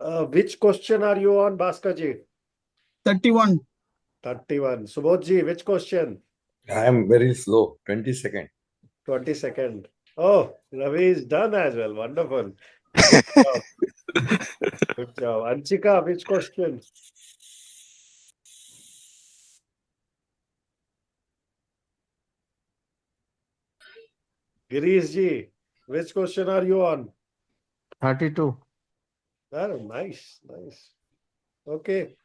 Which question are you on, Bhaskar 31. 31. Subodh which question? I am very slow. 20 seconds. 22nd. Oh, Ravi is done as well. Wonderful. Good job. Good job. Anchika, which question? Girish which question are you on? 32. Oh, nice. Okay.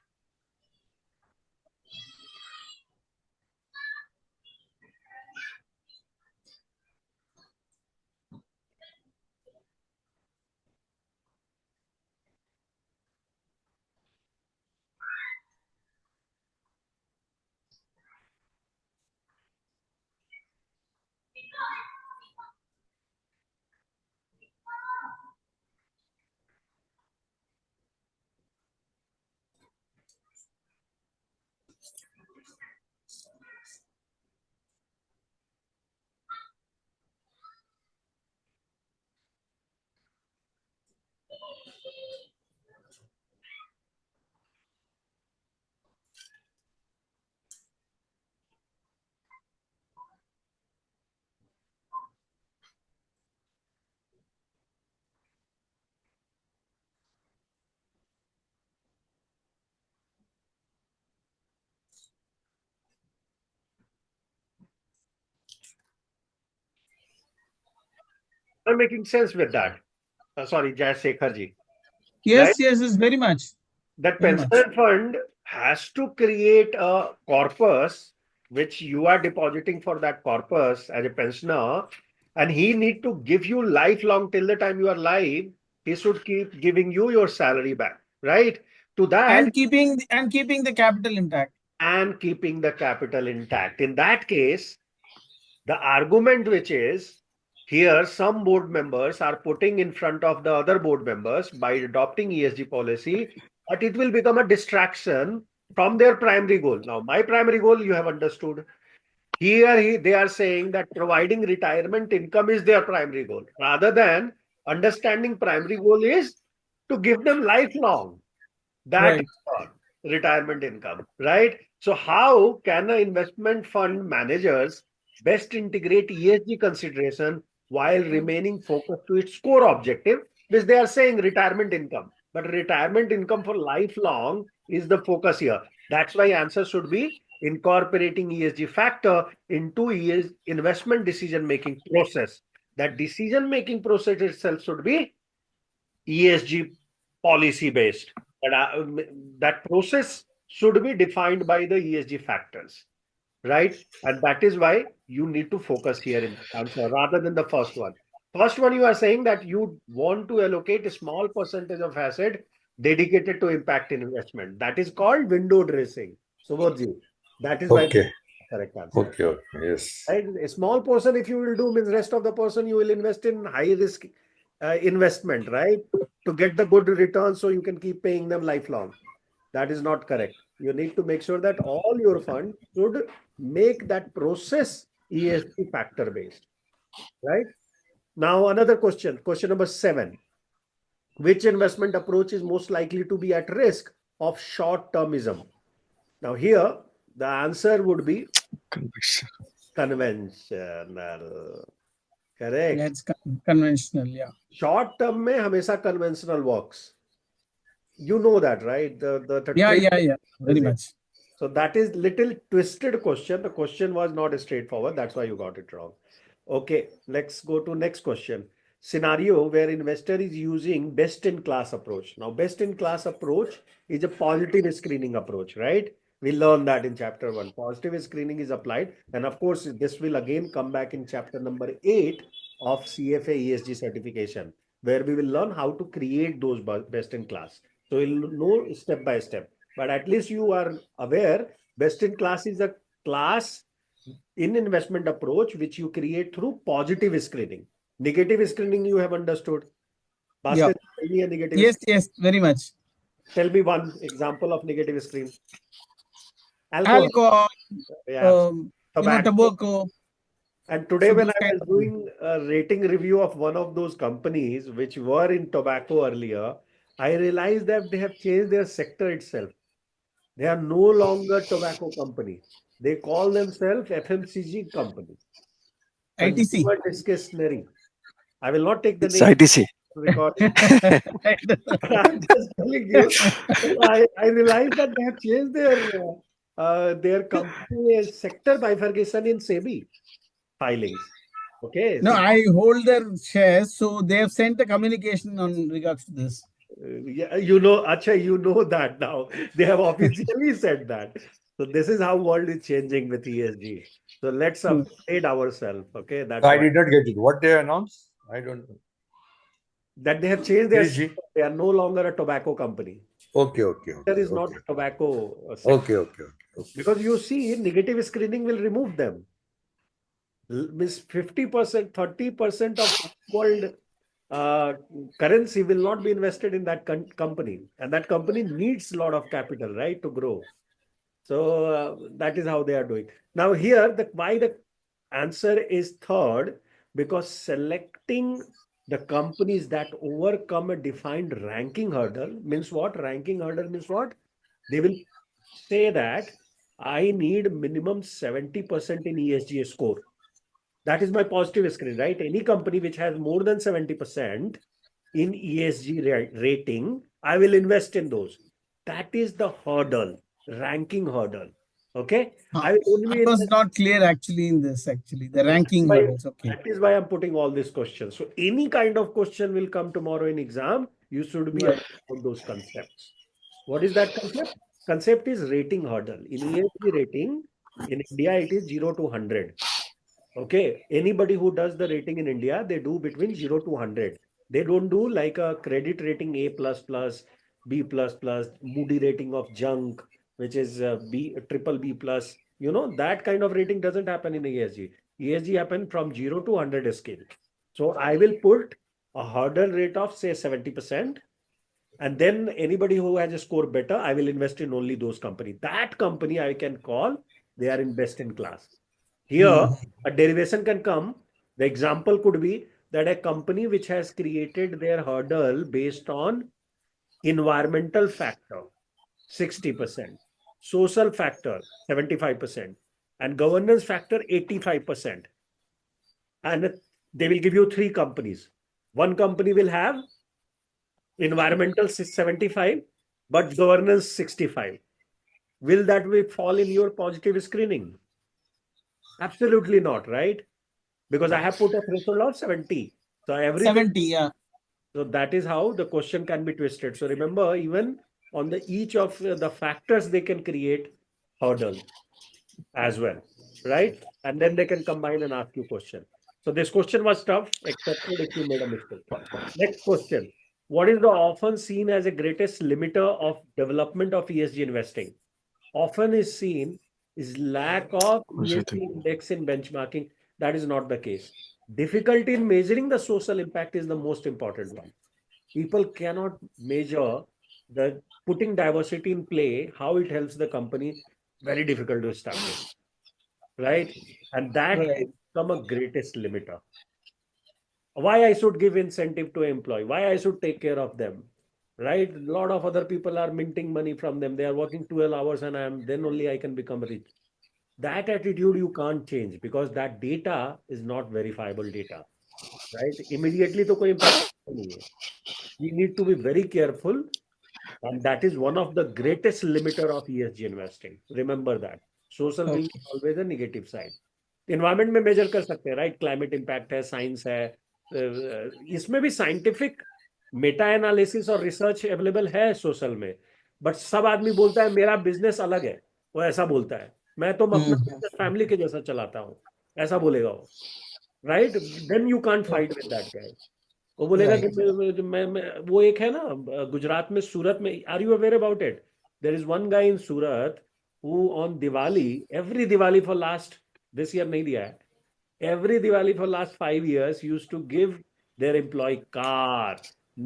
I'm making sense with that. Sorry, Jai Sekharji. Right? Yes, it's very much. That Very much. pension fund has to create a corpus which you are depositing for that corpus as a pensioner, and he need to give you lifelong till the time you are alive. He should keep giving you your salary back, right? To that, And keeping the capital intact. and keeping the capital intact. In that case, the argument which is here, some board members are putting in front of the other board members by adopting ESG policy, but it will become a distraction from their primary goal. Now, my primary goal, you have understood. Here, they are saying that providing retirement income is their primary goal, rather than understanding primary goal is to give them lifelong that Right. retirement income, right? So, how can the investment fund managers best integrate ESG consideration while remaining focused to its core objective, which they are saying retirement income? But retirement income for lifelong is the focus here. That's why answer should be incorporating ESG factor into ESG investment decision making process. That decision making process itself should be ESG policy based. That process should be defined by the ESG factors, right? And that is why you need to focus here in the answer rather than the first one. First one, you are saying that you want to allocate a small percentage of asset dedicated to impact investment. That is called window dressing. Subodhji, that is why Okay. correct answer. Okay. Yes. Right? A small portion, if you will do, means rest of the person you will invest in high risk investment, right? To get the good return so you can keep paying them lifelong. That is not correct. You need to make sure that all your fund should make that process ESG factor based, right? Now, another question number 7. Which investment approach is most likely to be at risk of short termism? Now, here the answer would be conventional. Correct. That's conventional, yeah. Short term में हमेशा conventional works. You know that, right? The Yeah. Very much. So that is little twisted question. The question was not straightforward. That's why you got it wrong. Okay, let's go to next question. Scenario where investor is using best in class approach. Now, best in class approach is a positive screening approach, right? We learned that in chapter 1. Positive screening is applied. And of course, this will again come back in chapter number 8 of CFA ESG certification, where we will learn how to create those best in class. So we'll know step by step. But at least you are aware, best in class is a class in investment approach which you create through positive screening. Negative screening you have understood. Yeah. Bhaskar, tell me a negative Yes, very much. Tell me one example of negative screen. Alcohol, Yeah. tobacco. And today, So when those I kind was of things. doing a rating review of one of those companies which were in tobacco earlier, I realized that they have changed their sector itself. They are no longer tobacco company. They call themselves FMCG company, ITC. consumer discretionary. I will not take the It's name ITC. recording. I'm just telling you. I realized that they have changed their company sector bifurcation in SEBI filings. Okay, No, so I hold their shares, so they have sent a communication on regards to this. yeah, you know, Akshay, you know that now. They have officially said that. So this is how world is changing with ESG. So let's Hmm. update ourselves. Okay, that's I why did not get it. What they announced? I don't know. that they have changed their. ESG? They are no longer a tobacco company. Okay, okay, There okay, is not okay. a tobacco sector Okay, okay, okay. because you see, negative screening will remove them. Means 50%, 30% of world currency will not be invested in that company, and that company needs a lot of capital, right, to grow. So that is how they are doing. Now here, why the answer is third, because selecting the companies that overcome a defined ranking hurdle means what? Ranking hurdle means what? They will say that I need minimum 70% in ESG score. That is my positive screen, right? Any company which has more than 70% in ESG rating, I will invest in those. That is the hurdle, ranking hurdle. Okay. I will only I was invest. not clear actually in this, actually. The That is ranking why hurdles. Okay. that is why I'm putting all these questions. So any kind of question will come tomorrow in exam. You should be Right. aware of those concepts. What is that concept? Concept is rating hurdle. In ESG rating, in India, it is 0 to 100. Okay, anybody who does the rating in India, they do between 0 to 100. They don't do like a credit rating A plus plus, B plus plus, Moody rating of junk, which is B triple B plus. You know, that kind of rating doesn't happen in ESG. ESG happen from 0 to 100 scale. So I will put a hurdle rate of say 70%. And then anybody who has a score better, I will invest in only those company. That company I can call they are in best in class. Here, Hmm. a derivation can come. The example could be that a company which has created their hurdle based on environmental factor, 60%, social factor, 75%, and governance factor, 85%. And they will give you three companies. One company will have environmental 75, but governance 65. Will that be fall in your positive screening? Absolutely not, right? Because I have put a threshold of 70. So everything, 70, yeah. so that is how the question can be twisted. So remember, even on the each of the factors, they can create hurdle as well, right? And then they can combine and ask you question. So this question was tough, excepted if you made a mistake. Next question. What is the often seen as a greatest limiter of development of ESG investing? Often is seen is lack of ESG index in benchmarking. That is not the case. Difficulty in measuring the social impact is the most important one. People cannot measure the putting diversity in play, how it helps the company. Very difficult to establish, right? And that Right. could become a greatest limiter. Why I should give incentive to employee? Why I should take care of them? Right? A lot of other people are minting money from them. They are working 12 hours and then only I can become rich. That attitude you can't change because that data is not verifiable data. Right? Immediately to koi impact nahi hai. We need to be very careful, and that is one of the greatest limiter of ESG investing. Remember that. Social will Okay. be always a negative side. Environment में major कर सकते हैं, right? Climate impact है, science है, इसमें भी scientific Meta analysis और research available है सोशल में, बट सब आदमी बोलता है मेरा बिजनेस अलग है, वो ऐसा बोलता है, मैं तो अपना Hmm. बिजनेस फैमिली के जैसा चलाता हूँ, ऐसा बोलेगा वो, right? Then you can't fight with that guy. वो बोलेगा कि Right. वो एक है ना गुजरात में, सूरत में, are you aware about it? There is one guy in Surat who on Diwali, every Diwali for last, this year नहीं दिया है, every Diwali for last 5 years used to give their employee car,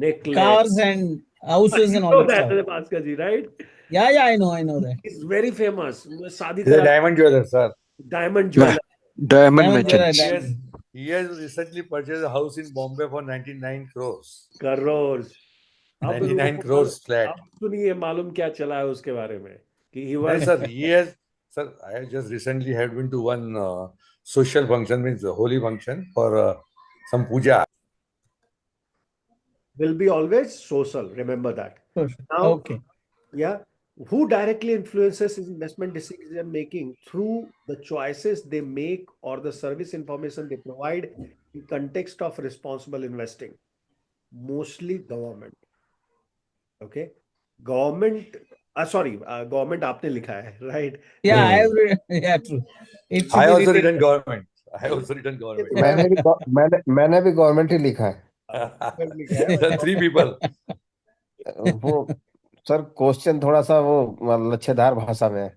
necklace. Cars and houses You and all know that that, stuff. Bhaskar ji, right? Yeah, yeah, I know that. He's very famous. शादी He's a करा, diamond jeweler, sir. diamond jeweler. Diamond Diamond jeweler, merchants. diamond. He has recently purchased a house in Bombay for 99 crores. Crores. अब 99 crores flat. अब सुनिए मालूम क्या चला है उसके बारे में कि he No, was sir, sir, I just recently had been to one social function, means a holy function for some puja. will be always social. Remember that. Now, Okay. yeah, who directly influences his investment decision making through the choices they make or the service information they provide in context of responsible investing? Mostly government. Okay, government. Sorry, government आपने लिखा है, right? Yeah, I Hmm. have read. Yeah, true. It should I be also written. written government. I also written ये government. थोड़ा मैंने भी government ही लिखा है। government लिखा है, Sir, three people. वो सर क्वेश्चन थोड़ा सा वो लच्छेदार भाषा में है।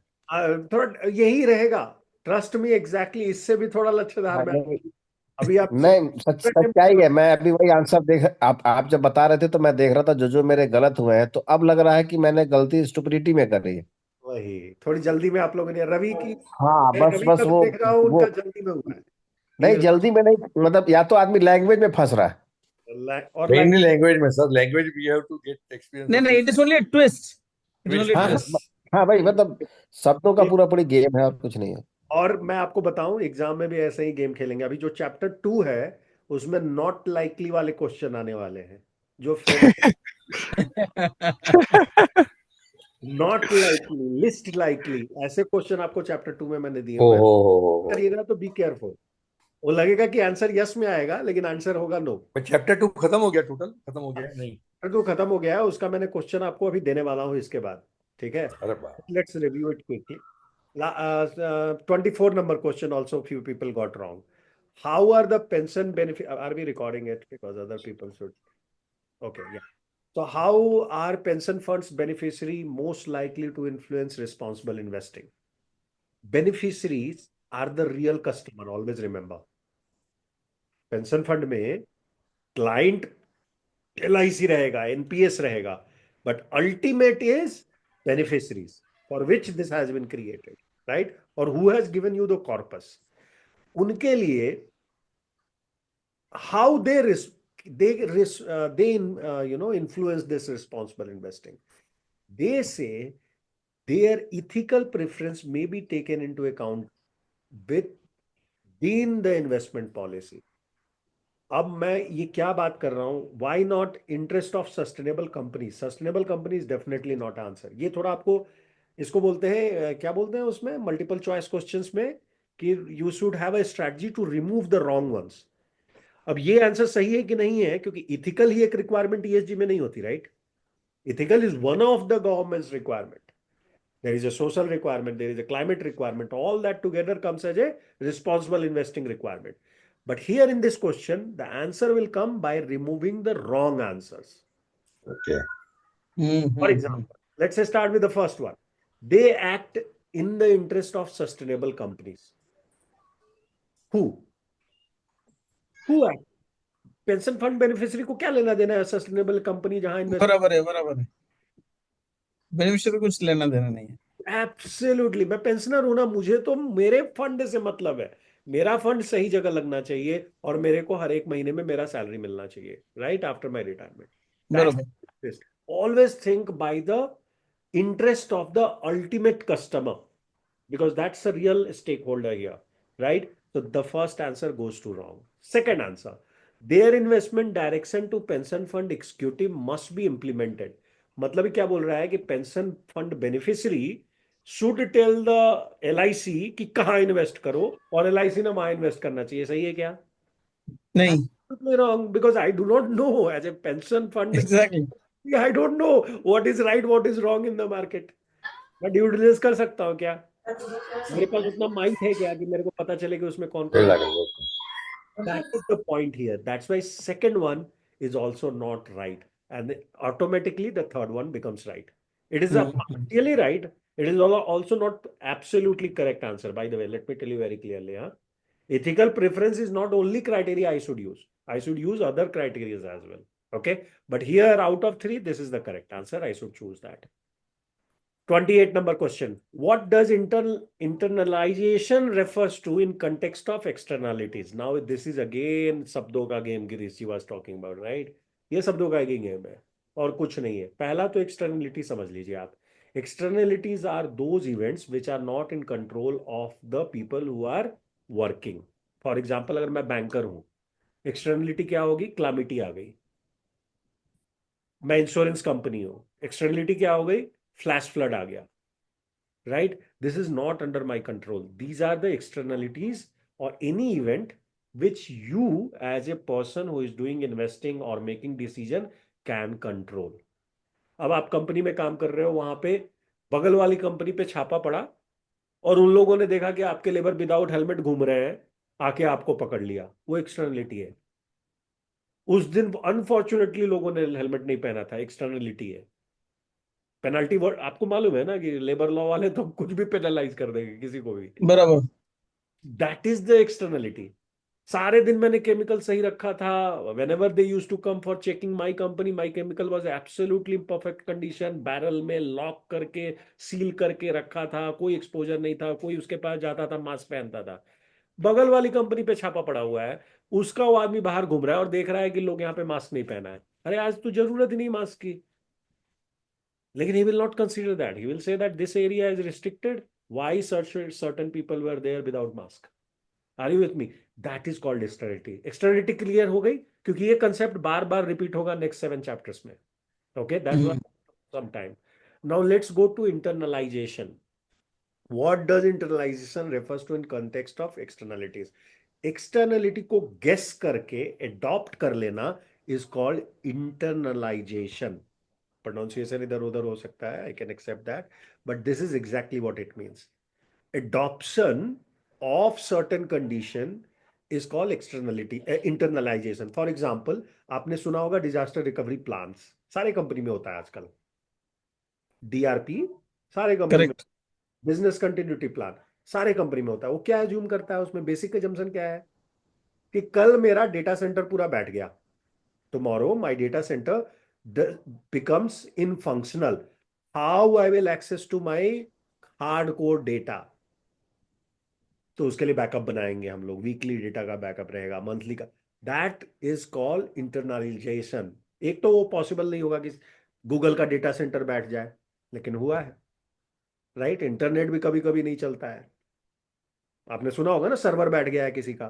थोड़ा यही रहेगा। ट्रस्ट मी, एग्जैक्टली इससे भी थोड़ा लच्छेदार में नहीं अभी आप नहीं, सच्चाई है। मैं अभी वही आंसर देख, आप जब बता रहे थे तो मैं देख रहा था जो मेरे गलत हुए हैं, तो अब लग रहा है कि मैंने गलती स्टुपिडिटी में कर रही है। वही थोड़ी जल्दी में आप लोगों ने रवि की, हाँ, मैं बस रवि बस का भी देख रहा हूँ, वो उनका जल्दी में हुआ है। नहीं, जल्दी में नहीं, मतलब या तो आदमी लैंग्वेज में फंस रहा है। और Mainly language, mein, sir. Language we have to get experience. No, of no, this. it is only a twist. It is Twist, only a हाँ yes. twist. हाँ भाई, मतलब शब्दों का पूरा पूरी गेम है और कुछ नहीं है। और मैं आपको बताऊं, एग्जाम में भी ऐसे ही गेम खेलेंगे। अभी जो चैप्टर 2 है उसमें नॉट लाइकली वाले क्वेश्चन आने वाले हैं, जो नॉट लाइकली, लिस्ट लाइकली, ऐसे क्वेश्चन आपको चैप्टर 2 में मैंने दिए हुए हैं। Oh. करिएगा तो बी केयरफुल। वो लगेगा कि आंसर यस में आएगा, लेकिन आंसर होगा नो। चैप्टर 2 खत्म हो गया, टोटल खत्म हो गया नहीं? चैप्टर 2 खत्म हो गया है, उसका मैंने क्वेश्चन आपको अभी देने वाला हूँ इसके बाद, ठीक है? अरे बाप। Let's review it quickly. 24 number question also few people got wrong. How are the pension benefit? Are we recording it? Because other people should. Okay, yeah. So how are pension funds beneficiary most likely to influence responsible investing? Beneficiaries are the real customer. Always remember. Pension fund में client LIC रहेगा, NPS रहेगा, but ultimate is beneficiaries for which this has been created, right? Or who has given you the corpus? उनके लिए how they influence this responsible investing. They say their ethical preference may be taken into account within the investment policy. अब मैं ये क्या बात कर रहा हूं, why not interest of sustainable company? Sustainable company is definitely not answer. ये थोड़ा आपको, इसको बोलते हैं, क्या बोलते हैं उसमें, मल्टीपल चॉइस क्वेश्चंस में, कि you should have a strategy to remove the wrong ones. अब ये आंसर सही है कि नहीं है, क्योंकि इथिकल ही एक रिक्वायरमेंट ईएसजी में नहीं होती, right? Ethical is one of the governments requirement. There is a social requirement, there is a climate requirement, all that together comes as a responsible investing requirement. But here in this question, the answer will come by removing the wrong answers. Okay. For example, let's say start with the first one. They act in the interest of sustainable companies. Who? Who act? Pension fund beneficiary को क्या लेना देना है sustainable company जहां invest? बराबर है, बराबर है। बेनिफिशियरी कुछ लेना देना नहीं है। एब्सोल्युटली। मैं पेंशनर हूं ना, मुझे तो मेरे फंड से मतलब है। मेरा फंड सही जगह लगना चाहिए और मेरे को हर एक महीने में मेरा सैलरी मिलना चाहिए, राइट आफ्टर माय रिटायरमेंट. बराबर। Always think by the interest of the ultimate customer, because that's a real stakeholder here, right? So the first answer goes to wrong. Second answer, their investment direction to pension fund executive must be implemented. मतलब क्या बोल रहा है कि pension fund beneficiary should tell the LIC कि कहाँ invest करो, और LIC ने वहां इन्वेस्ट करना चाहिए. सही है क्या? नहीं, wrong, because I do not know as a pension fund. Exactly. I don't know what is right, what is wrong in the market. मैं ड्यू डिलिजेंस कर सकता हूँ क्या? मेरे पास उतना माइंड है क्या कि मेरे को पता चले कि उसमें कौन कौन? That is the point here. That's why second one is also not right, and automatically the third one becomes right. It is a partially right. It is also not absolutely correct answer. By the way, let me tell you very clearly. Ethical preference is not only criteria I should use. I should use other criteria as well. Okay, but here out of 3, this is the correct answer. I should choose that. 28 number question. What does internalization refers to in context of externalities? Now this is again शब्दों का game Girish ji was talking about, right? ये शब्दों का एक game है. और कुछ नहीं है। पहला तो एक्सटर्नलिटी समझ लीजिए आप। Externalities are those events which are not in control of the people who are working. For example, अगर मैं बैंकर हूं, एक्सटर्नलिटी क्या होगी? क्लामिटी आ गई। मैं इंश्योरेंस कंपनी हूं, एक्सटर्नलिटी क्या हो गई? फ्लैश फ्लड आ गया। Right? This is not under my control. These are the externalities और any event which you as a person who is doing investing or making decision can control. अब आप company में काम कर रहे हो, वहां पे बगल वाली कंपनी पे छापा पड़ा और उन लोगों ने देखा कि आपके लेबर विदाउट हेलमेट घूम रहे हैं, आके आपको पकड़ लिया। वो एक्सटर्नलिटी है। उस दिन अनफॉर्चुनेटली लोगों ने हेलमेट नहीं पहना था, एक्सटर्नलिटी है। पेनल्टी वर्ड आपको मालूम है ना कि लेबर लॉ वाले तो कुछ भी पेनलाइज कर देंगे किसी को भी। बराबर। That is the externality. सारे दिन मैंने केमिकल सही रखा था। whenever they used to come for checking my company, my chemical was absolutely perfect condition, barrel में लॉक करके सील करके रखा था, कोई एक्सपोजर नहीं था, कोई उसके पास जाता था मास्क पहनता था। बगल वाली कंपनी पे छापा पड़ा हुआ है, उसका वो आदमी बाहर घूम रहा है और देख रहा है कि लोग यहाँ पे मास्क नहीं पहना है। अरे आज तो जरूरत ही नहीं मास्क की। लेकिन he will not consider that. He will say that this area is restricted. Why certain people were there without mask? Are you with me? That is called externality. Externality clear हो गई, क्योंकि ये concept बार बार repeat होगा next 7 chapters में। Okay, that's why some time. Now let's go to internalization. What does internalization refers to in context of externalities? Externality को guess करके एडॉप्ट कर लेना इज कॉल्ड इंटरनलाइजेशन। प्रोनाउंसिएशन इधर उधर हो सकता है, I can accept that, but this is exactly what it means. adoption of certain condition is called externality internalization. For example, आपने सुना होगा डिजास्टर रिकवरी प्लान्स, सारे कंपनी में होता है आजकल। डीआरपी सारे कंपनी में। करेक्ट। बिजनेस कंटिन्यूटी प्लान सारे कंपनी में होता है। वो क्या एज्यूम करता है? उसमें बेसिक एजम्पशन क्या है कि कल मेरा डेटा सेंटर पूरा बैठ गया, tomorrow my data centre becomes infunctional, how I will access to my hard core data? तो उसके लिए बैकअप बनाएंगे हम लोग, वीकली डेटा का बैकअप रहेगा, मंथली का। That is called internalization. एक तो वो पॉसिबल नहीं होगा कि गूगल का डेटा सेंटर बैठ जाए, लेकिन हुआ है। राइट? इंटरनेट भी कभी कभी नहीं चलता है। आपने सुना होगा ना, सर्वर बैठ गया है किसी का।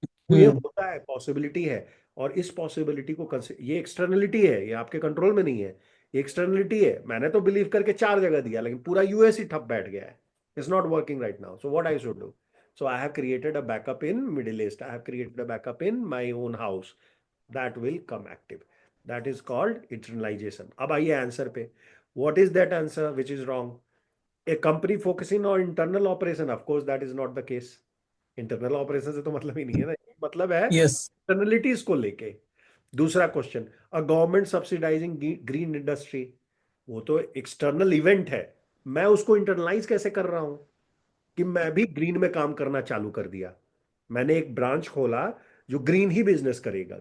तो ये होता है, पॉसिबिलिटी है। और इस पॉसिबिलिटी को ये एक्सटर्नलिटी है, ये आपके कंट्रोल में नहीं है। ये एक्सटर्नलिटी है। मैंने तो बिलीव करके 4 जगह दिया, लेकिन पूरा यूएस ही ठप बैठ गया है। It's not working right now, so what I should do? So I have created a backup in Middle East. I have created a backup in my own house. That will come active. That is called internalization. अब आइए answer पे। What is that answer which is wrong? A company focusing on internal operation, of course that is not the case. Internal operation से तो मतलब ही नहीं है ना, मतलब है यस। एक्सटर्नलिटीज को लेके। दूसरा question, a government subsidising green industry, वो तो एक्सटर्नल इवेंट है। मैं उसको इंटरनलाइज कैसे कर रहा हूं कि मैं भी ग्रीन में काम करना चालू कर दिया? मैंने एक ब्रांच खोला जो ग्रीन ही बिजनेस करेगा।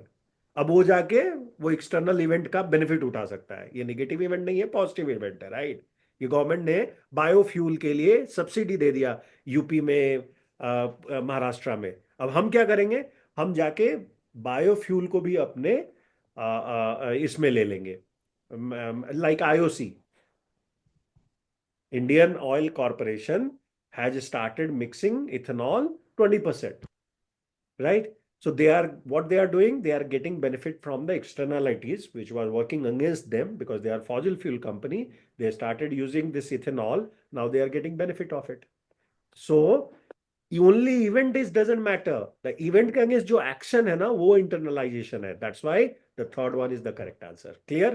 अब वो जाके वो एक्सटर्नल इवेंट का बेनिफिट उठा सकता है। ये नेगेटिव इवेंट नहीं है, पॉजिटिव इवेंट है। राइट? ये गवर्नमेंट ने बायोफ्यूल के लिए सब्सिडी दे दिया यूपी में, महाराष्ट्र में। अब हम क्या करेंगे? हम जाके बायोफ्यूल को भी अपने इसमें ले लेंगे। Like IOC, Indian Oil Corporation, has started mixing ethanol 20%, right? So what they are doing, they are getting benefit from the externalities which was working against them, because they are fossil fuel company. They started using this ethanol. Now they are getting benefit of it. So the only event is doesn't matter. The event के against जो action है ना, वो internalization है. That's why the third one is the correct answer. Clear?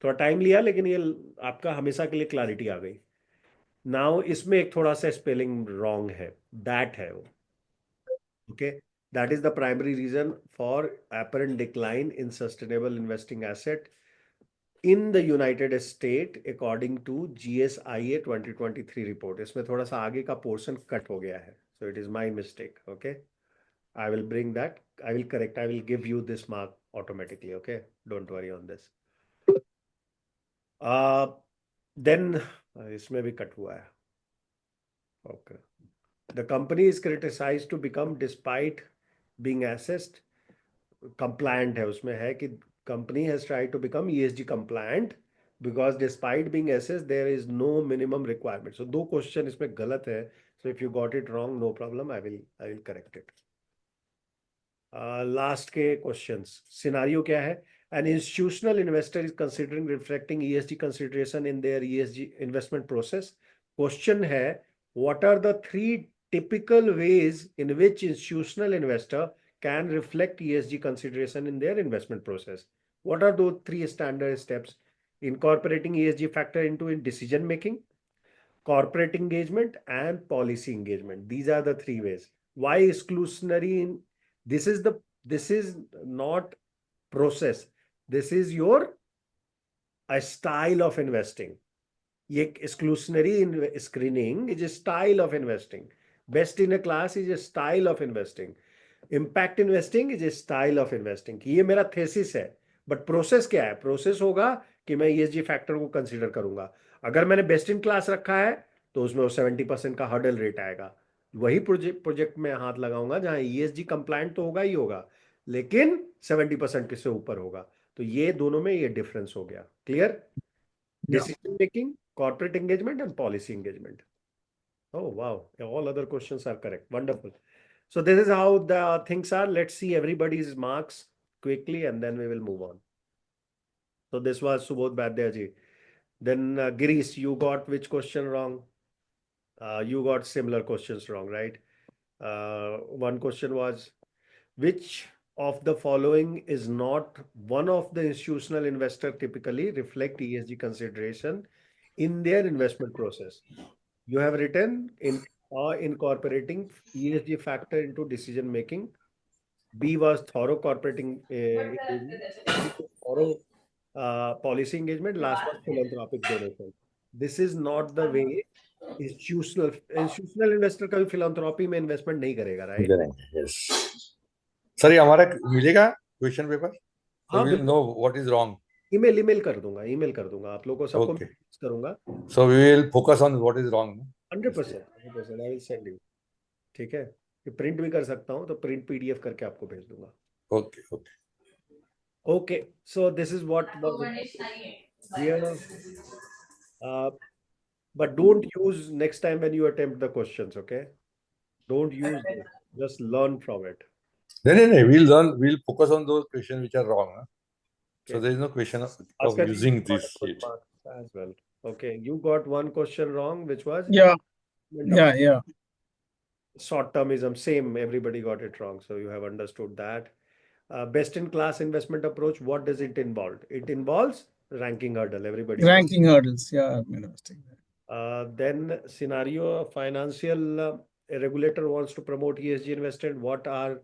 थोड़ा time लिया, लेकिन ये आपका हमेशा के लिए क्लैरिटी आ गई। नाउ इसमें एक थोड़ा सा स्पेलिंग रॉन्ग है, दैट है वो। Okay, that is the primary reason for apparent decline in sustainable investing asset in the United State according to GSIA 2023 report. इसमें थोड़ा सा आगे का पोर्शन कट हो गया है, so it is my mistake. Okay, I will bring that, I will correct, I will give you this mark automatically. Okay, don't worry on this. Then इसमें भी कट हुआ है। Okay, the company is criticized to become despite being assessed compliant है। उसमें है कि company has tried to become ESG compliant because despite being SS, there is no minimum requirement. So दो question इसमें गलत है. So if you got it wrong, no problem. I will correct it. Last के questions. Scenario क्या है? An institutional investor is considering reflecting ESG consideration in their ESG investment process. Question है, what are the 3 typical ways in which institutional investor can reflect ESG consideration in their investment process? What are those 3 standard steps? Incorporating ESG factor into decision making, corporate engagement, and policy engagement. These are the 3 ways. Why exclusionary in this is not process. This is your a style of investing. ये exclusionary screening is a style of investing. Best in a class is a style of investing. Impact investing is a style of investing. कि ये मेरा thesis है, but process क्या है? Process होगा कि मैं ESG factor को consider करूंगा. अगर मैंने best in class रखा है तो उसमें वो 70% का hurdle rate आएगा. वही प्रोजेक्ट में हाथ लगाऊंगा जहां ESG compliant तो होगा ही होगा, लेकिन 70% से ऊपर होगा. तो ये दोनों में ये डिफरेंस हो गया. Clear? Decision making, corporate engagement, and policy engagement. Oh, wow. All other questions are correct. Wonderful. So this is how the things are. Let's see everybody's marks quickly and then we will move on. So this was Subodh Badya ji. Then Girish, you got which question wrong? You got similar questions wrong, right? One question was, which of the following is not one of the institutional investor typically reflect ESG consideration in their investment process? You have written incorporating ESG factor into decision making. B was thorough corporate engagement. Thorough policy engagement. Last was philanthropic donation. This is not the way institutional investor कभी philanthropy में investment नहीं करेगा, right? Yes. Sir ये हमारा मिलेगा question paper? So हाँ, we will know what is wrong. email कर दूंगा आप लोगों को सबको Okay. करूंगा. So we will focus on what is wrong. 100% I will send you. ठीक है? ये प्रिंट भी कर सकता हूँ, तो प्रिंट PDF करके आपको भेज दूंगा. Okay, okay. Okay, so this is what was here. But don't use next time when you attempt the questions, okay? Don't use them. Just learn from it. No, we'll learn. We'll focus on those questions which are wrong. Huh? So Okay. there is no question of Bhaskar ji, using you got this a good sheet. mark as well. Okay, you got one question wrong, which was Yeah, yeah. short-termism. Same, everybody got it wrong. So you have understood that. Best-in-class investment approach, what does it involve? It involves ranking hurdle. Everybody knows. Ranking hurdles. Yeah, I made a mistake there. Then scenario, a financial regulator wants to promote ESG investment. What are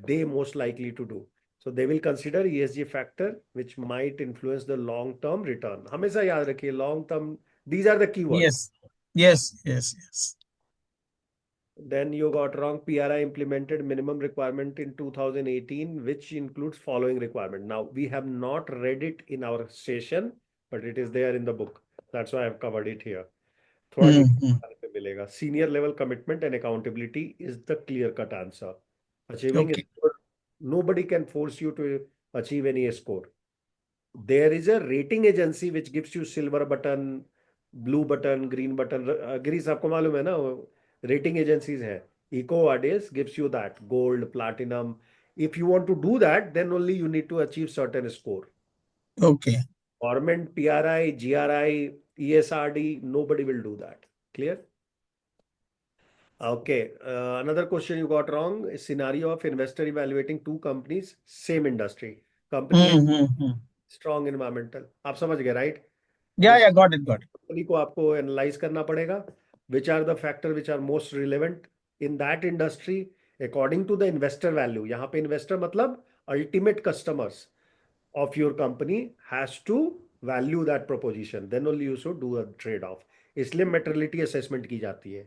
they most likely to do? So they will consider ESG factor which might influence the long-term return. हमेशा याद रखिए long-term. These are the keywords. Yes. Then you got wrong. PRI implemented minimum requirement in 2018, which includes following requirement. Now we have not read it in our session, but it is there in the book. That's why I've covered it here. थोड़ा detail पे मिलेगा. Senior level commitment and accountability is the clear-cut answer. Achieving Okay. a score, nobody can force you to achieve any score. There is a rating agency which gives you silver button, blue button, green button. Girish, आपको मालूम है ना? Rating agencies है. EcoVadis gives you that gold, platinum. If you want to do that, then only you need to achieve certain score. Okay. Government, PRI, GRI, ESRD, nobody will do that. Clear? Okay. Another question you got wrong is scenario of investor evaluating 2 companies, same industry. Company has strong environmental. आप समझ गए, right? Yeah, got it. Company को आपको analyze करना पड़ेगा. Which are the factors which are most relevant in that industry according to the investor value. यहाँ पे investor मतलब ultimate customers of your company has to value that proposition. Then only you should do a trade-off. इसलिए materiality assessment की जाती है.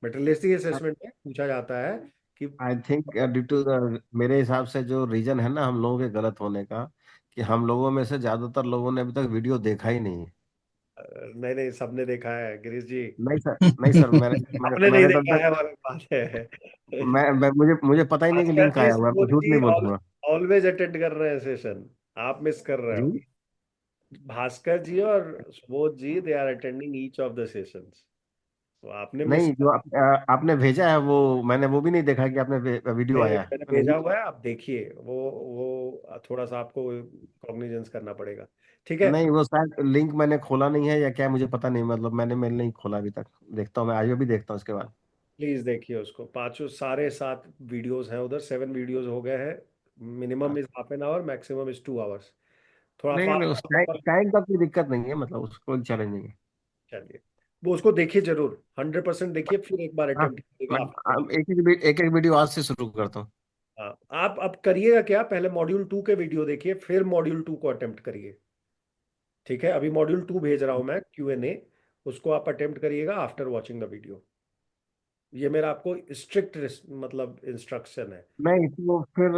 Materiality assessment में पूछा जाता है कि आई थिंक ड्यू टू मेरे हिसाब से जो रीजन है ना हम लोगों के गलत होने का, कि हम लोगों में से ज्यादातर लोगों ने अभी तक वीडियो देखा ही नहीं है. नहीं सबने देखा है गिरीश जी. नहीं सर आपने नहीं मैंने तो देखा है वो बात है. मुझे पता ही नहीं कि भास्कर लिंक जी, आया हुआ है, मैं सुबोध झूठ जी नहीं बोलूंगा. ऑलवेज अटेंड कर रहे हैं सेशन. आप मिस कर रहे हो। जी भास्कर जी और Subodh ji, they are attending each of the sessions, तो आपने मिस नहीं, कर। जो आपने भेजा है वो मैंने वो भी नहीं देखा कि आपने वीडियो आया मैंने है भेजा नहीं। हुआ है, आप देखिए। वो थोड़ा सा आपको कॉग्निजेंस करना पड़ेगा। ठीक है, नहीं, वो शायद लिंक मैंने खोला नहीं है या क्या, मुझे पता नहीं, मतलब मैंने मेल नहीं खोला अभी तक। देखता हूँ, मैं आज भी देखता हूँ उसके बाद। प्लीज देखिए उसको। पांचों सारे 7 वीडियोस हैं उधर, 7 वीडियोस हो गए हैं। Minimum is half an hour, maximum is 2 hours. थोड़ा नहीं नहीं, उस फास्ट। टाइम का कोई दिक्कत नहीं है, मतलब उसको कोई चैलेंज नहीं है। चलिए, वो उसको देखिए जरूर, 100% देखिए, फिर एक बार हाँ, अटेम्प्ट मैं करिएगा आफ्टर। एक एक वीडियो आज से शुरू करता हूँ। हाँ, आप अब करिएगा क्या, पहले मॉड्यूल 2 के वीडियो देखिए, फिर मॉड्यूल 2 को अटेम्प्ट करिए। ठीक है, अभी मॉड्यूल 2 भेज रहा हूँ मैं, Q&A, उसको आप अटेम्प्ट करिएगा आफ्टर वॉचिंग द वीडियो। ये मेरा आपको स्ट्रिक्ट मतलब इंस्ट्रक्शन है। नहीं तो फिर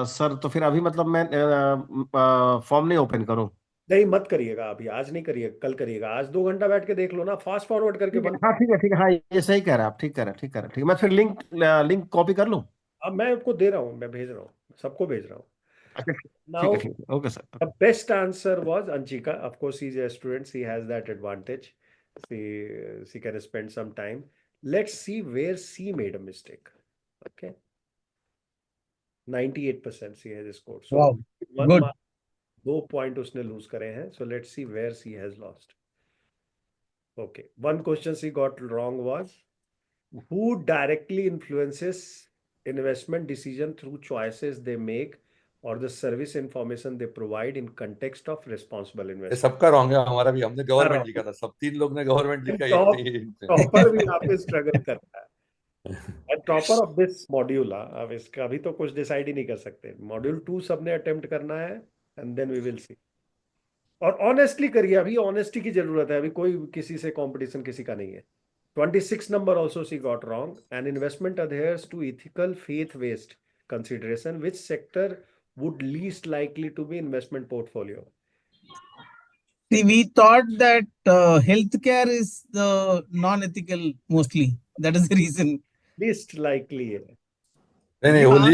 सर, तो फिर अभी मतलब मैं फॉर्म नहीं ओपन करूँ? नहीं, मत करिएगा अभी, आज नहीं करिएगा, कल करिएगा। आज 2 घंटा बैठ के देख लो ना, फास्ट फॉरवर्ड करके ठीक है, बंद। हाँ ठीक है, ठीक है, हाँ ये सही कह रहे हैं आप, ठीक कह रहे हैं, ठीक कह रहे हैं, ठीक है। मैं फिर लिंक लिंक कॉपी कर लूँ? अब मैं आपको दे रहा हूँ, मैं भेज रहा हूँ, सबको भेज रहा हूँ। अच्छा, ठीक नाउ, है, ठीक है, okay sir. the best answer was Anchika. Of course, he's a student. She has that advantage. She she can spend some time. Let's see where she made a mistake. Okay, 98% she has scored. So Wow, one good. mark, 2 point उसने lose करे हैं. So let's see where she has lost. Okay, one question she got wrong was, who directly influences investment decision through choices they make or the service information they provide in context of responsible ये investment. सबका wrong है, हमारा भी, हमने government लिखा Wrong. था, सब 3 लोग ने गवर्नमेंट लिखा, एक टॉप नहीं। टॉपर भी यहाँ पे स्ट्रगल करता है, टॉपर ऑफ दिस मॉड्यूल। अब इसका अभी तो कुछ डिसाइड ही नहीं कर सकते। मॉड्यूल 2 सबने अटेम्प्ट करना है, and then we will see. और ऑनेस्टली करिए, अभी ऑनेस्टी की जरूरत है, अभी कोई किसी से कंपटीशन किसी का नहीं है। 26 number also she got wrong. An investment adheres to ethical, faith-based consideration. Which sector would least likely to be investment portfolio? See, we thought that healthcare is the non-ethical mostly. That is the reason. Least likely है। नहीं नहीं, वो हाँ,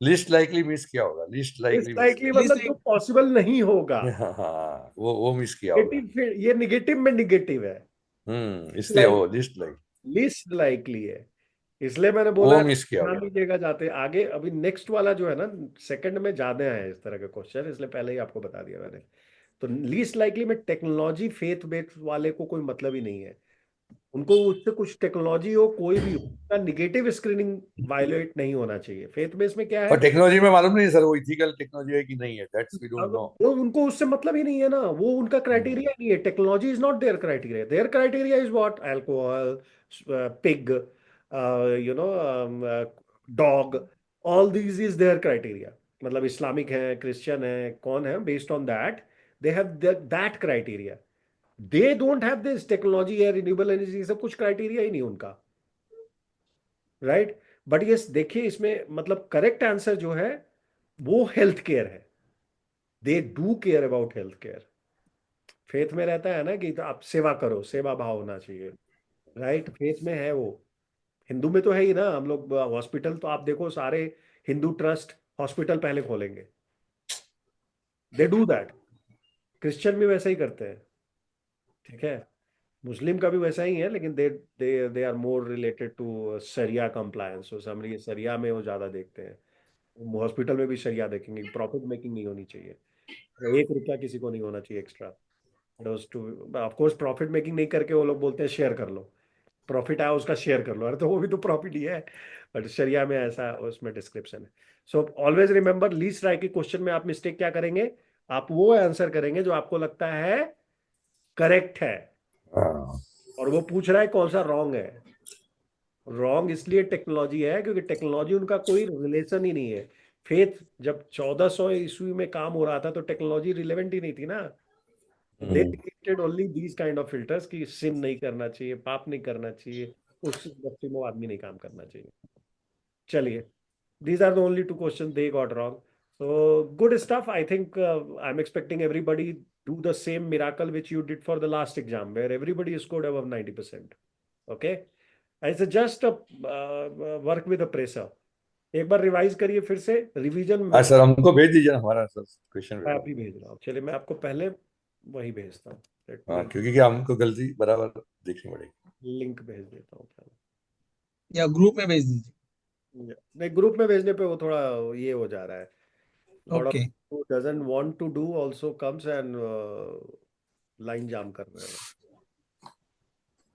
list likely miss किया होगा, list Least likely miss likely किया least मतलब जो like पॉसिबल नहीं होगा। होगा। हाँ, वो मिस किया होगा। नेगेटिव, ये नेगेटिव में नेगेटिव है। इसलिए लाइक वो लिस्ट लाइक लीस्ट लाइकली है, इसलिए मैंने बोला वो है मिस किया ध्यान होगा। दीजिएगा जाते आगे। अभी नेक्स्ट वाला जो है ना, सेकंड में ज्यादा है इस तरह के क्वेश्चन, इसलिए पहले ही आपको बता दिया मैंने। तो लीस्ट लाइकली में टेक्नोलॉजी फेथ बेस्ड वाले को कोई मतलब ही नहीं है। उनको उससे कुछ टेक्नोलॉजी हो कोई भी हो, उसका निगेटिव स्क्रीनिंग वायलेट नहीं होना चाहिए। फेथ बेस में क्या है, और टेक्नोलॉजी में मालूम नहीं सर, वो इथिकल टेक्नोलॉजी है कि नहीं है, दैट्स वी डोंट अब नो। वो उनको उससे मतलब ही नहीं है ना, वो उनका क्राइटेरिया नहीं है। Technology is not their criteria. Their criteria is what, alcohol, pig, no, dog, all these is their criteria. मतलब इस्लामिक है, क्रिश्चियन है, कौन है, based on that they have that criteria. They don't have this technology है, renewable energy, सब कुछ criteria ही नहीं उनका, राइट। बट ये देखिए, इसमें मतलब करेक्ट आंसर जो है वो हेल्थ केयर है। They do care about health care. Faith में रहता है ना कि तो आप सेवा करो, सेवा भाव होना चाहिए, राइट। फेथ में है वो। हिंदू में तो है ही ना। हम लोग हॉस्पिटल तो आप देखो, सारे हिंदू ट्रस्ट हॉस्पिटल पहले खोलेंगे, दे डू दैट। क्रिश्चियन भी वैसा ही करते हैं, ठीक है। मुस्लिम का भी वैसा ही है, लेकिन they they they are more related to sharia compliance. तो समझिए शरिया में वो ज्यादा देखते हैं। हॉस्पिटल में भी शरिया देखेंगे, प्रॉफिट मेकिंग नहीं होनी चाहिए। 1 रुपया किसी को नहीं होना चाहिए extra. Two of course profit making नहीं करके वो लोग बोलते हैं शेयर कर लो, प्रॉफिट आया उसका शेयर कर लो। अरे तो वो भी तो प्रॉफिट ही है। बट शरिया में ऐसा उसमें डिस्क्रिप्शन है। So always remember, least right के क्वेश्चन में आप मिस्टेक क्या करेंगे, आप वो आंसर करेंगे जो आपको लगता है करेक्ट है। हाँ। और वो पूछ रहा है कौन सा रॉन्ग है। रॉन्ग इसलिए टेक्नोलॉजी है क्योंकि टेक्नोलॉजी उनका कोई रिलेशन ही नहीं है। फेथ जब 1400 ईस्वी में काम हो रहा था तो टेक्नोलॉजी रिलेवेंट ही नहीं थी ना। They hmm. Created only these kind of filters कि सिन नहीं करना चाहिए, पाप नहीं करना चाहिए, उस बस्ती में वो आदमी नहीं काम करना चाहिए। चलिए, these are the only 2 questions they got wrong. So good stuff. I think I'm expecting everybody do the same miracle which you did for the last exam, where everybody scored above 90%. Okay, it's just a work with the pressure. एक बार revise करिए फिर से, revision हाँ sir, हमको भेज दीजिए ना हमारा सर क्वेश्चन मैं पेपर। अभी भेज रहा हूँ। चलिए मैं आपको पहले वही भेजता हूँ, हाँ, क्योंकि क्या हमको गलती बराबर देखनी पड़ेगी। लिंक भेज देता हूँ पहले। या ग्रुप में भेज दीजिए। नहीं, ग्रुप में भेजने पे वो थोड़ा ये हो जा रहा है, lot of okay. who doesn't want to do also comes and line jam कर रहे हैं,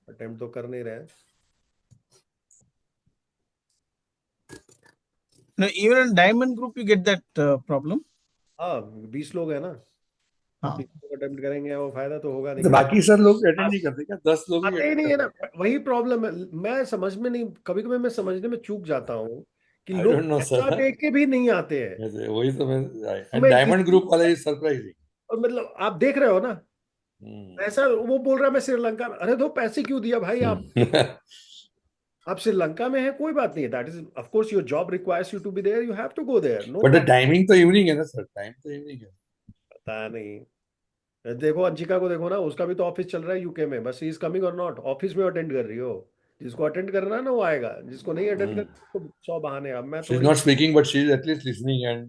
अटेम्प्ट तो कर नहीं रहे हैं। No, even in diamond group you get that problem. हाँ, 20 लोग हैं ना, हाँ। 20 लोग अटेम्प्ट करेंगे, वो फायदा तो होगा नहीं तो किसी बाकी सर लोग अटेंड नहीं करते क्या? 10 लोग ही आते ही अटेंड नहीं है करते ना, हैं क्या? वही प्रॉब्लम है। मैं समझ में नहीं, कभी कभी मैं समझने में चूक जाता हूँ कि आई लोग डोंट नो पैसा सर। दे के भी नहीं आते हैं। वही तो मैं, तो एंड मैं डायमंड इसी ग्रुप वाले इज सरप्राइजिंग। और मतलब आप देख रहे हो ना, ऐसा वो बोल रहा है मैं श्रीलंका में, अरे तो पैसे क्यों दिया भाई आप? आप श्रीलंका में है कोई बात नहीं है, that is of course your job requires you to be there, you have to go there, no but problem. Timing तो इवनिंग है ना सर, टाइम तो इवनिंग है। पता नहीं, देखो अंशिका को देखो ना, उसका भी तो ऑफिस चल रहा है यूके में, बस इज कमिंग और नॉट, ऑफिस में अटेंड कर रही हो। जिसको अटेंड करना है ना वो आएगा, जिसको नहीं अटेंड करना तो 100 बहाने। अब मैं शी इज थोड़ी not speaking but she is at least listening and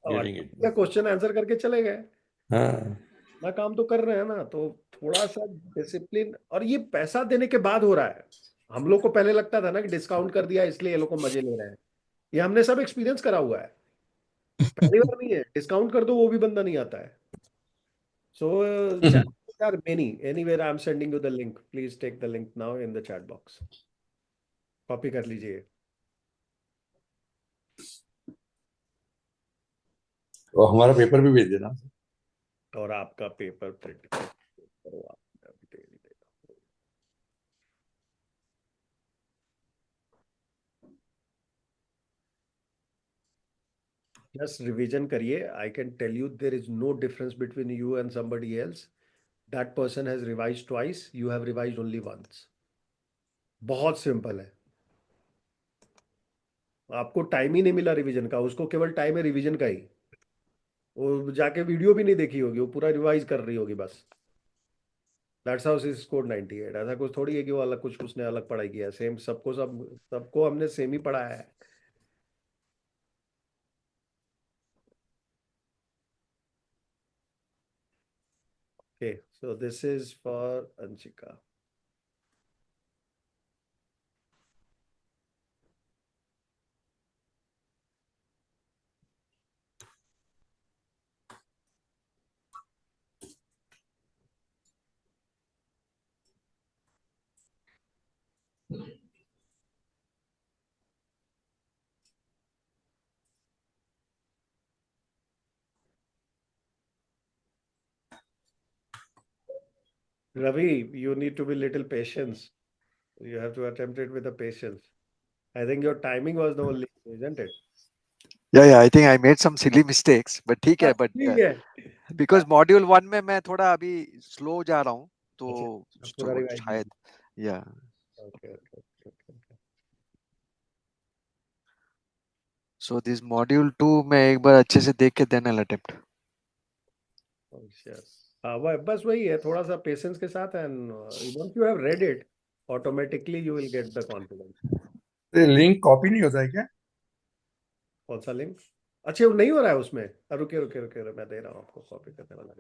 getting क्या इट। क्वेश्चन आंसर करके चले गए, हाँ। ना काम तो कर रहे हैं ना, तो थोड़ा सा डिसिप्लिन। और ये पैसा देने के बाद हो रहा है। हम लोग को पहले लगता था ना कि डिस्काउंट कर दिया इसलिए ये लोग को मजे ले रहे हैं, ये हमने सब एक्सपीरियंस करा हुआ है। पहली बार नहीं है, डिस्काउंट कर दो वो भी बंदा नहीं आता है। So chat are many. Anyway, I'm sending you the link. Please take the link now in the chat box. Copy कर लीजिए। और हमारा पेपर भी भेज देना। और आपका पेपर प्रिंट करो आप, मैं अभी दे नहीं देता। Just रिवीजन करिए। I can tell you there is no difference between you and somebody else. That person has revised twice. You have revised only once. बहुत सिंपल है। आपको टाइम ही नहीं मिला रिवीजन का, उसको केवल टाइम है रिवीजन का ही। वो जाके वीडियो भी नहीं देखी होगी, वो पूरा रिवाइज कर रही होगी बस। That's how she scored 98। ऐसा कुछ थोड़ी है कि वो अलग कुछ उसने अलग पढ़ाई किया है, सेम सबको, सबको हमने सेम ही पढ़ाया है। Okay, so this is for Anshika. Ravi, you need to be little patience. You have to attempt it with a patience. I think your timing was the only, isn't it? Yeah, I think I made some silly mistakes, but ठीक है, but ठीक है। because module 1 में मैं थोड़ा अभी slow जा रहा हूँ, अच्छा, तो अब पूरा रिवाइज। शायद, yeah. Okay okay okay. So this module 2 मैं एक बार अच्छे से देख के then I'll attempt. हाँ, बस वही है, थोड़ा सा पेशेंस के साथ, and once you have read it automatically you will get the confidence. Link copy नहीं होता है क्या? कौन सा लिंक? अच्छा, वो नहीं हो रहा है उसमें? रुके रुके रुके रुके, मैं दे रहा हूँ आपको, कॉपी करने वाला।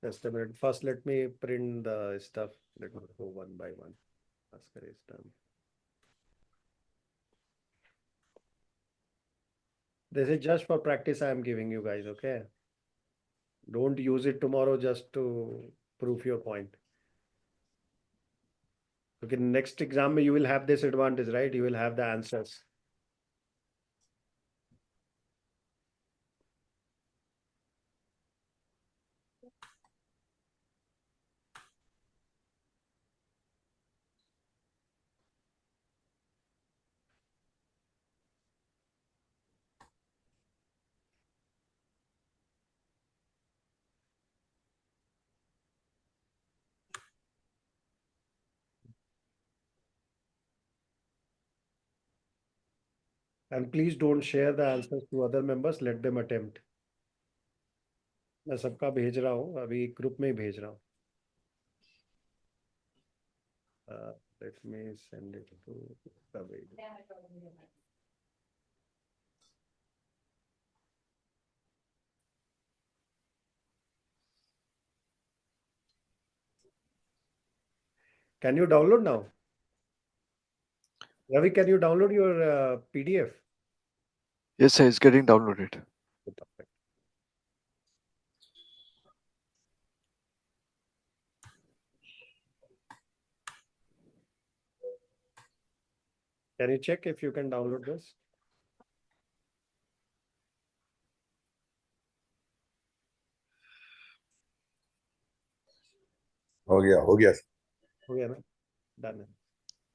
Just a minute, first let me print the stuff, let me go one by one. Oscar is done. This is just for practice I am giving you guys, okay? Don't use it tomorrow just to prove your point. Okay, next exam you will have this advantage, right? You will have the answers. And please don't share the answers to other members. Let them attempt. मैं सबका भेज रहा हूँ, अभी group में ही भेज रहा हूँ। Let me send it to Kaveri. Can you download now? Ravi, can you download your PDF? Yes, sir, it's getting downloaded. Perfect. Can you check if you can download this? हो गया हो गया ना? Done है।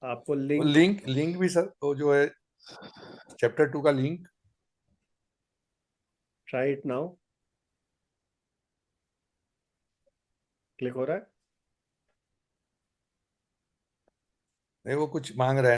आपको link link भी sir वो जो है चैप्टर 2 का link try it now. Click हो रहा है? नहीं वो कुछ मांग रहा है